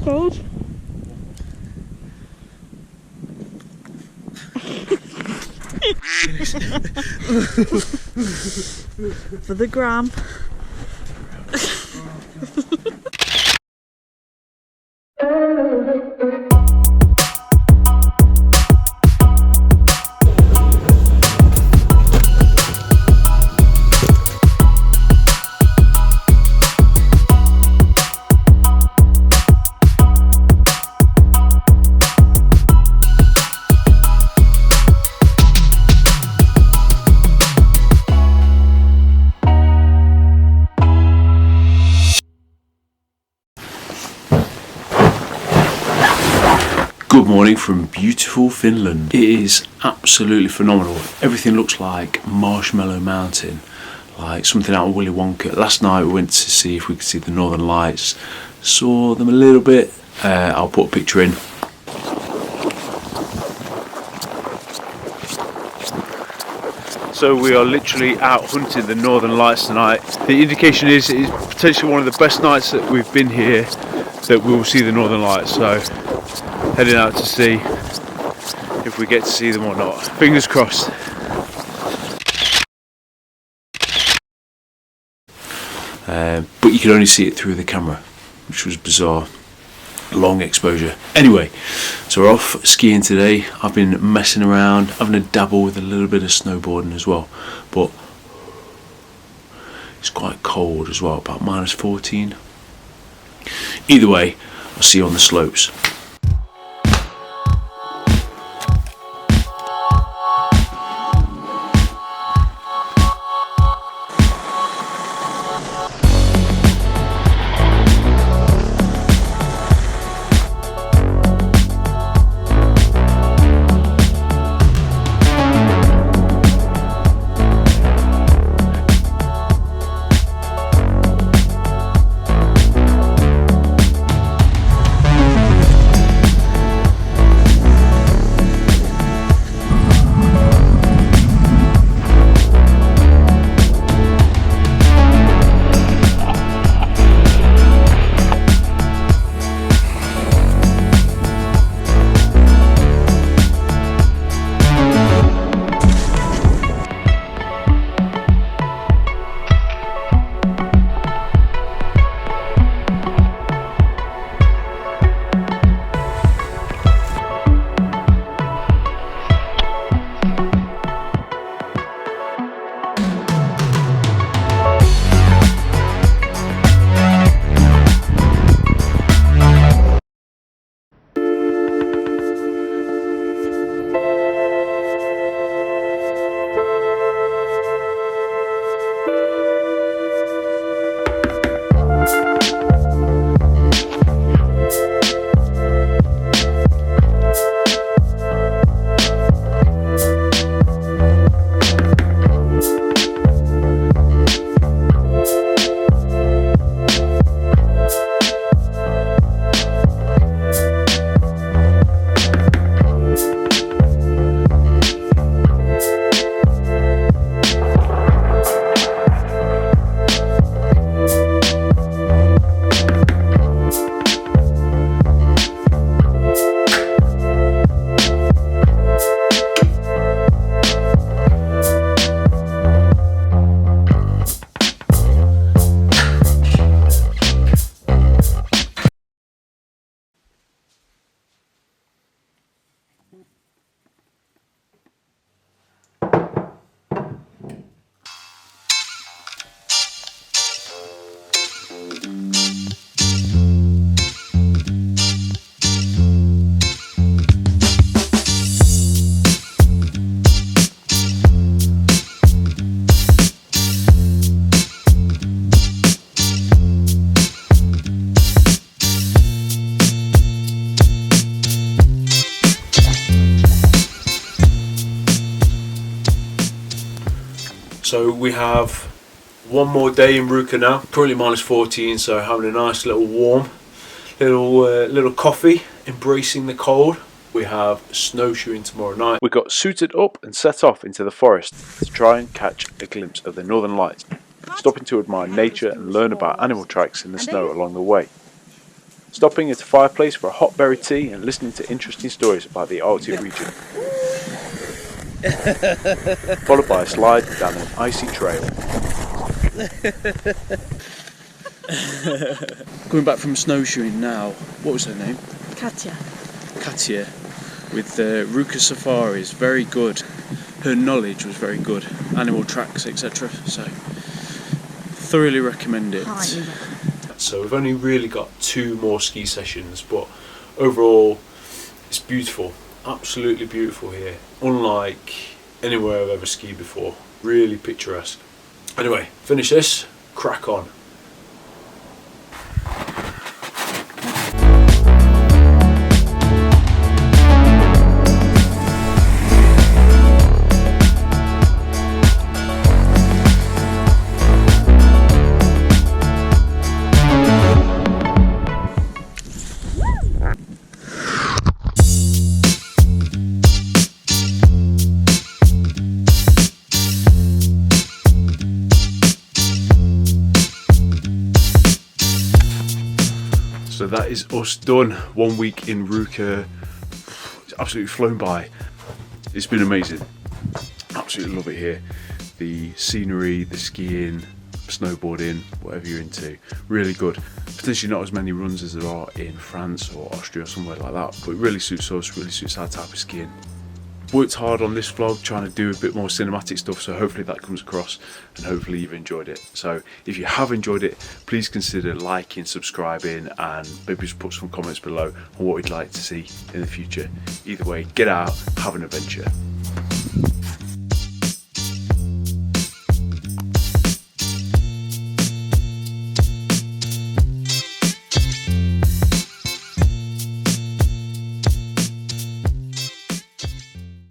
cold? For the gram. Good morning from beautiful Finland. It is absolutely phenomenal. Everything looks like Marshmallow Mountain, like something out of Willy Wonka. Last night we went to see if we could see the Northern Lights. Saw them a little bit. I'll put a picture in. So we are literally out hunting the Northern Lights tonight. The indication is it is potentially one of the best nights that we've been here that we will see the Northern Lights. So heading out to see if we get to see them or not. Fingers crossed. But you could only see it through the camera, which was bizarre. Long exposure. Anyway, so we're off skiing today. I've been messing around, having a dabble with a little bit of snowboarding as well. But it's quite cold as well, about -14. Either way, I'll see you on the slopes. So we have one more day in Ruka now. Currently -14, so having a nice little warm, little coffee, embracing the cold. We have snowshoeing tomorrow night. We got suited up and set off into the forest to try and catch a glimpse of the Northern Lights, stopping to admire nature and learn about animal tracks in the snow along the way. stopping at a fireplace for a hot berry tea and listening to interesting stories about the Arctic region. Followed by a slide down an icy trail. Coming back from snowshoeing now, what was her name? Katya, with Ruka safaris, very good. Her knowledge was very good, animal tracks, etc. So, thoroughly recommend it. So we've only really got 2 more ski sessions, but overall it's beautiful, absolutely beautiful here. Unlike anywhere I've ever skied before, really picturesque. Anyway, finish this, crack on. So that is us done. 1 week in Ruka. It's absolutely flown by. It's been amazing. Absolutely love it here. The scenery, the skiing, snowboarding, whatever you're into. Really good. Potentially not as many runs as there are in France or Austria or somewhere like that, but it really suits us, really suits our type of skiing. Worked hard on this vlog, trying to do a bit more cinematic stuff, so hopefully that comes across and hopefully you've enjoyed it. So if you have enjoyed it, please consider liking, subscribing, and maybe just put some comments below on what you'd like to see in the future. Either way, get out, have an adventure.